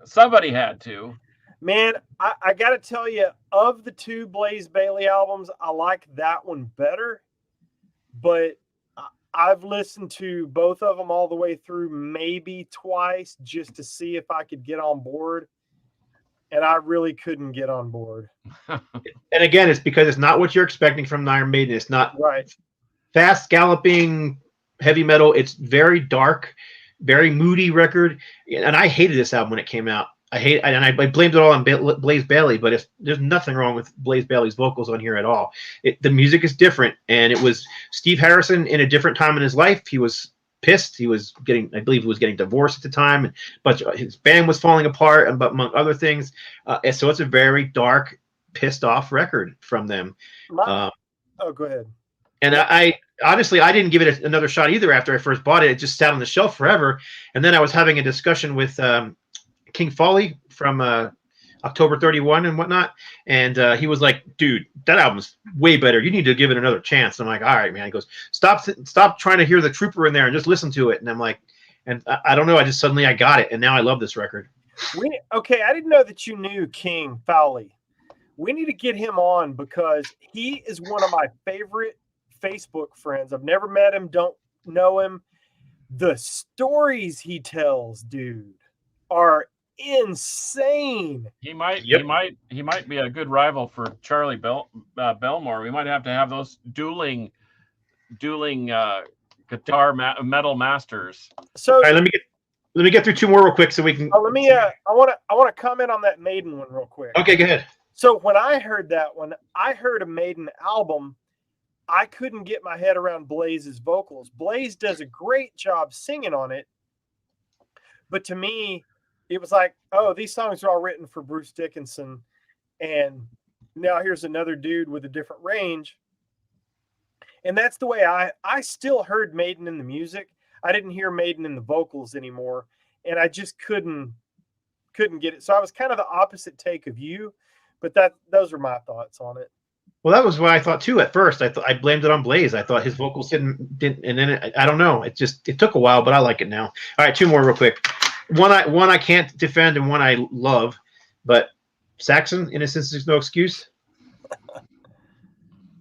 Somebody had to. Man, I got to tell you, of the two Blaze Bayley albums, I like that one better. But I've listened to both of them all the way through, maybe twice, just to see if I could get on board. And I really couldn't get on board. And again, it's because it's not what you're expecting from Iron Maiden. It's not right. Fast galloping heavy metal. It's very dark, very moody record. And I hated this album when it came out. I blamed it all on Blaze Bayley, but there's nothing wrong with Blaze Bayley's vocals on here at all. The music is different, and it was Steve Harrison in a different time in his life. He was pissed. I believe he was getting divorced at the time, but his band was falling apart, among other things. And so it's a very dark, pissed off record from them. Go ahead. And I honestly, I didn't give it another shot either after I first bought it. It just sat on the shelf forever. And then I was having a discussion with King Foley from October 31 and whatnot, and he was like, "Dude, that album's way better. You need to give it another chance." I'm like, "All right, man." He goes, "Stop trying to hear the Trooper in there and just listen to it." And I'm like, and I don't know. I just suddenly got it, and now I love this record. I didn't know that you knew King Foley. We need to get him on because he is one of my favorite Facebook friends. I've never met him, don't know him. The stories he tells, dude, are insane. He might be a good rival for Charlie Belmore. We might have to have those dueling guitar metal masters. So all right, let me get through two more real quick so we can. I want to comment on that Maiden one real quick. Okay, go ahead. So when I heard that one, I heard a Maiden album. I couldn't get my head around Blaze's vocals. Blaze does a great job singing on it, but to me, it was like, oh, these songs are all written for Bruce Dickinson, and now here's another dude with a different range. And that's the way I still heard Maiden in the music. I didn't hear Maiden in the vocals anymore, and I just couldn't get it. So I was kind of the opposite take of you, but those are my thoughts on it. Well, that was what I thought too at first. I blamed it on Blaze. I thought his vocals didn't, and then I don't know. It took a while, but I like it now. All right, two more real quick. One I can't defend and one I love, but Saxon, Innocence is No Excuse.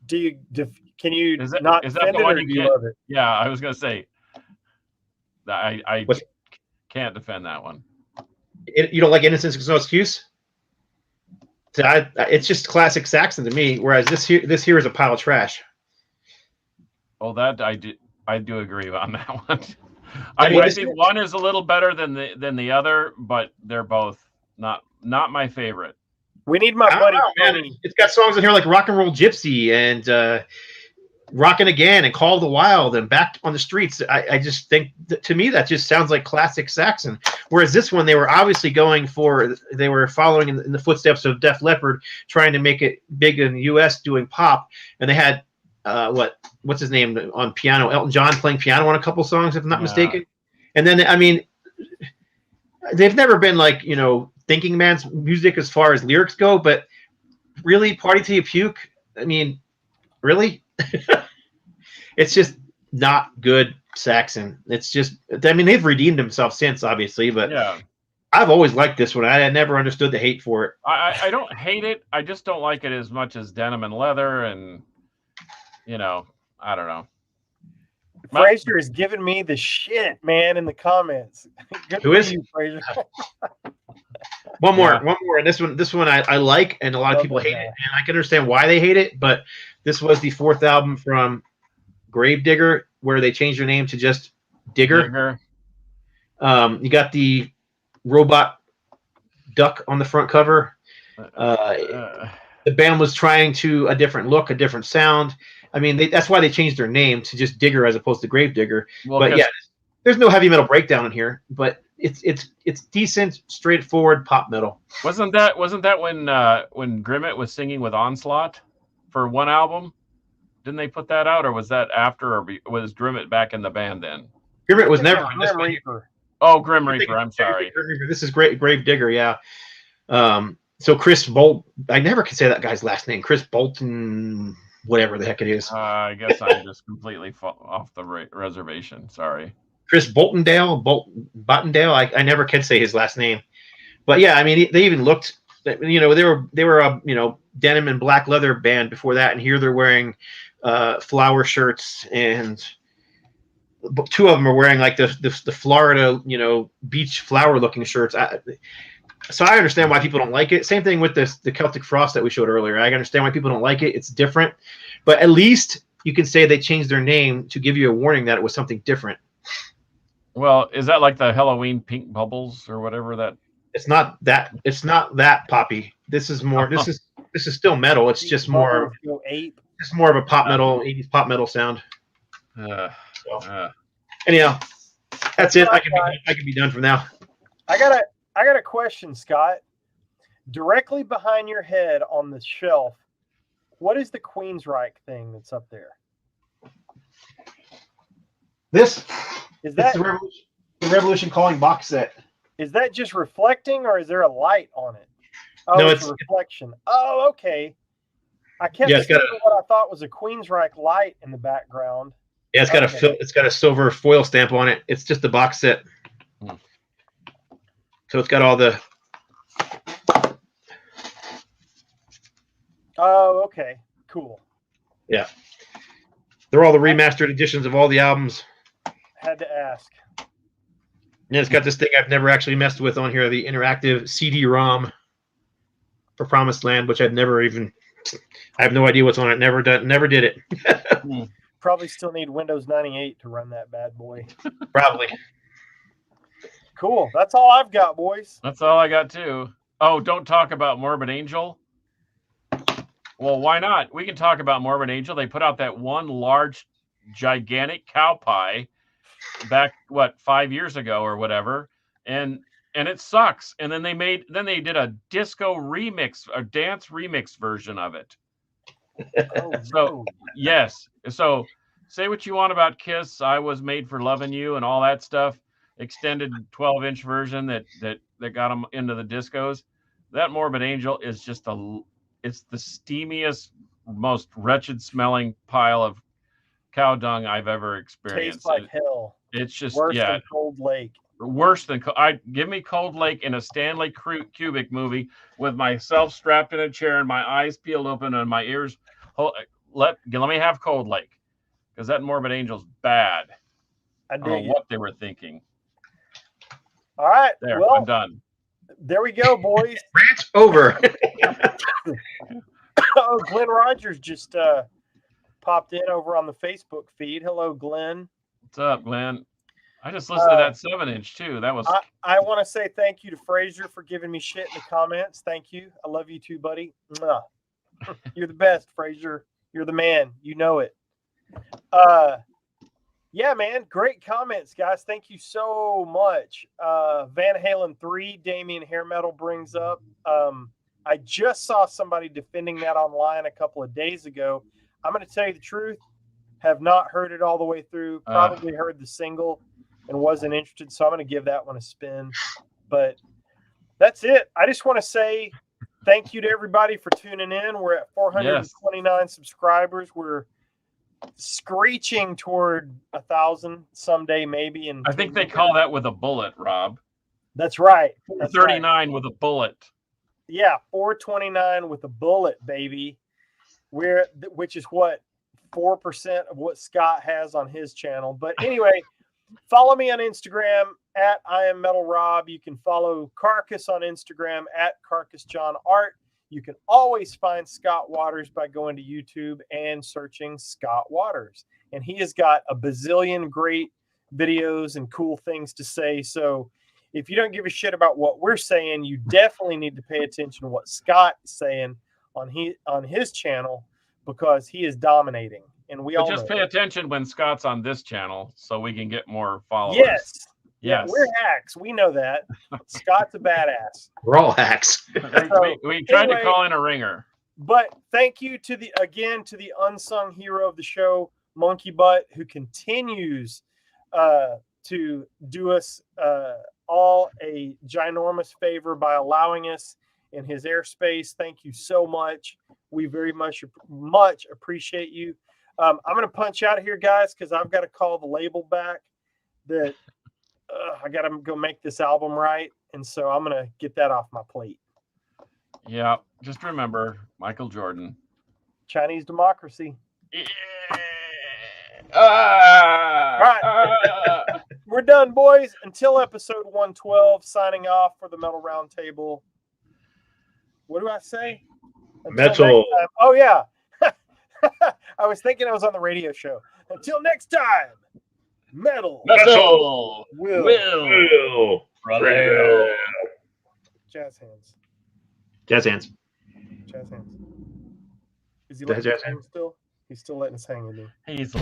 Can you is that defend the it, one or you do you can't? love it? Yeah, I was gonna say I can't defend that one. You don't like Innocence is No Excuse? It's just classic Saxon to me. Whereas this here is a pile of trash. Oh, that I do agree on that one. I think one is a little better than the other, but they're both not my favorite. We need my buddy. Man, it's got songs in here like Rock and Roll Gypsy and Rockin' Again and Call of the Wild and Back on the Streets. I just think to me that just sounds like classic Saxon. Whereas this one, they were obviously they were following in the footsteps of Def Leppard, trying to make it big in the U.S. doing pop, and they had what's his name on piano, Elton John playing piano on a couple songs, if I'm not mistaken. And then I mean, they've never been like thinking man's music as far as lyrics go, but really, Party Till You Puke. I mean, really. It's just not good Saxon. It's just, I mean, they've redeemed themselves since, obviously, but yeah, I've always liked this one. I had never understood the hate for it. I don't hate it. I just don't like it as much as denim and leather, and I don't know. Fraser is giving me the shit, man, in the comments. Good Who for is? you, Fraser? One more, and this one I like, and a lot of people hate it, and I can understand why they hate it. But this was the 4th album from Gravedigger, where they changed their name to just Digger. You got the robot duck on the front cover. The band was trying to a different look, a different sound. I mean, that's why they changed their name to just Digger as opposed to Gravedigger. Well, but yeah, there's no heavy metal breakdown in here, but it's decent, straightforward pop metal. Wasn't that when Grimmett was singing with Onslaught for one album? Didn't they put that out, or was that after, or was Grimmett back in the band then? Grimmett was never in this Grim Reaper. Oh, Grim Reaper. I'm sorry. This is Gravedigger, yeah. So Chris Bolt, I never can say that guy's last name. Chris Bolton, whatever the heck it is. I guess I'm just completely off the reservation. Sorry. Chris Bottendale. I never can say his last name. But yeah, I mean, they even looked, they were a, denim and black leather band before that. And here they're wearing flower shirts, and 2 of them are wearing like the Florida, beach flower looking shirts. So I understand why people don't like it. Same thing with the Celtic Frost that we showed earlier. I understand why people don't like it. It's different, but at least you can say they changed their name to give you a warning that it was something different. Well, is that like the Halloween pink bubbles or whatever that? It's not that poppy. This is more. This is still metal. It's just more. It's more of a pop metal, 80s pop metal sound. Anyhow, that's it. I can be done from now. I got a question, Scott. Directly behind your head on the shelf, what is the Queensryche thing that's up there? This is that the Revolution Calling box set. Is that just reflecting, or is there a light on it? Oh, no, it's a reflection. Oh, okay. I kept seeing what I thought was a Queensryche light in the background. Yeah, it's got a silver foil stamp on it. It's just a box set. So it's got all the. Oh, okay, cool. Yeah, they're all the remastered editions of all the albums. Had to ask. And it's got this thing I've never actually messed with on here, the interactive CD-ROM for Promised Land, which I have no idea what's on it. Never did it. Probably still need Windows 98 to run that bad boy. Probably. Cool. That's all I've got, boys. That's all I got too. Oh, don't talk about Morbid Angel. Well, why not? We can talk about Morbid Angel. They put out that one large, gigantic cow pie back 5 years ago or whatever, and it sucks. And then they did a disco remix, a dance remix version of it. Yes. So say what you want about Kiss, I Was Made for Loving You and all that stuff. Extended 12-inch version that got them into the discos. That Morbid Angel is just it's the steamiest, most wretched smelling pile of cow dung I've ever experienced. Tastes like hell. It's just worse than Cold Lake. Worse than give me Cold Lake in a Stanley Kubrick movie with myself strapped in a chair and my eyes peeled open and my ears. Let me have Cold Lake, because that Morbid Angel's bad. I don't know what they were thinking. All right, well, I'm done. There we go, boys. Rant's over. Oh, Glenn Rogers just popped in over on the Facebook feed. Hello, Glenn. What's up, Glenn? I just listened to that 7-inch too. That was. I want to say thank you to Fraser for giving me shit in the comments. Thank you. I love you too, buddy. You're the best, Fraser. You're the man. You know it. Yeah, man. Great comments, guys. Thank you so much. Van Halen 3, Damien Hair Metal brings up. I just saw somebody defending that online a couple of days ago. I'm going to tell you the truth. Have not heard it all the way through. Probably heard the single and wasn't interested. So I'm going to give that one a spin. But that's it. I just want to say thank you to everybody for tuning in. We're at 429 subscribers. We're screeching toward 1,000 someday, maybe. And I think they call that with a bullet, Rob. That's right. That's right. 39 with a bullet. Yeah, 429 with a bullet, baby. Which is what 4% of what Scott has on his channel. But anyway, follow me on Instagram at I am Metal Rob. You can follow Carcass on Instagram at Carcass John Art. You can always find Scott Waters by going to YouTube and searching Scott Waters. And he has got a bazillion great videos and cool things to say. So if you don't give a shit about what we're saying, you definitely need to pay attention to what Scott is saying on his channel, because he is dominating. And we all just know pay it. attention when Scott's on this channel so we can get more followers. Yes. Yes. Yeah, we're hacks. We know that. Scott's a badass. We're all hacks. we tried to call in a ringer. But thank you to the unsung hero of the show, Monkey Butt, who continues to do us all a ginormous favor by allowing us in his airspace. Thank you so much. We very much appreciate you. I'm going to punch out here, guys, because I've got to call the label back that I got to go make this album right. And so I'm going to get that off my plate. Yeah. Just remember, Michael Jordan. Chinese democracy. Yeah. All right. We're done, boys. Until episode 112, signing off for the Metal Roundtable. What do I say? Until Metal. next time. Oh, yeah. I was thinking I was on the radio show. Until next time, metal. Will. Brother. Jazz hands. Jazz hands. Jazz hands. Is he letting us hang still? He's still letting us hang in there. He's